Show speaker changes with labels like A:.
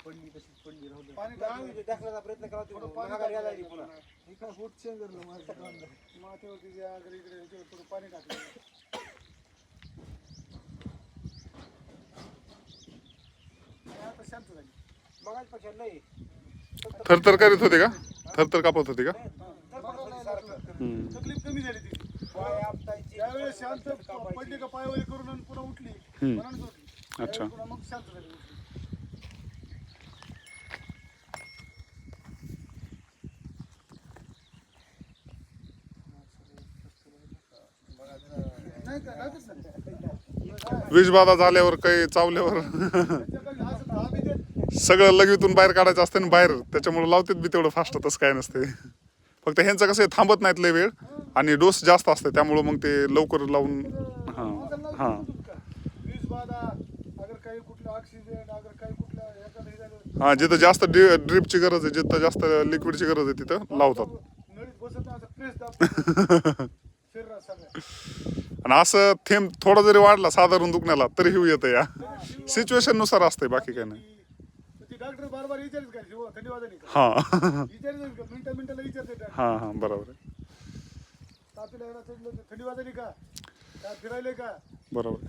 A: पडली तशीच पडली राहू दे.
B: पाणी टाकण्याचा प्रयत्न करा तेवढं महागारी आला आहे पुन्हा
A: एका फूट चेंगरलं माझं
B: माथ्यावरती ज्या इकडे इकडे थोडं पाणी टाकलं आता शांत झाली मगाचपेक्षा लई
C: थरथर करीत होते का? थरथर कापत होते का?
B: तकलीफ कमी झाली ती त्यावेळेस शांत पडली का पायवली करून आणि पुन्हा उठली मनाने उठली
C: अच्छा.
B: पुन्हा मग शांत झाली उठली. नाही का लागत नाही
C: विषबाधा झाल्यावर काही चावल्यावर
B: त्याच्याकडे असं दहा बी देत
C: सगळं लगवीतून बाहेर काढायचं असतं ना बाहेर, त्याच्यामुळे लावतात बी तेवढं फास्ट. तसं काय नसते, फक्त ह्यांचं कसं आहे, थांबत नाहीत लय वेळ आणि डोस जास्त असते त्यामुळं मग ते लवकर लावून. हां हां
B: वीज बाधा अगर काही कुठलं ऑक्सिजन अगर काही कुठलं एखादं हे झालं
C: हां, जिथं जास्त ड्रिपची गरज आहे, जिथं जास्त लिक्विडची गरज आहे तिथं लावतात.
B: नळीत बसत नाही असं प्रेस दाबतो शरीरात सगळ्या
C: आणि असं थेंब थोडा जरी वाढला साधारण दुखण्याला तरी हिव येतं या सिच्युएशन नुसार असते, बाकी काय नाही.
B: ती डॉक्टर बार बार विचारच काय शिव थंडी वाजली का
C: हां
B: विचारच का मिनिटाला विचारते डॉक्टर
C: हां हां बरोबर आहे,
B: तापीला यायला चढलं थंडी वाजली का काय फिरायले का
C: बरोबर.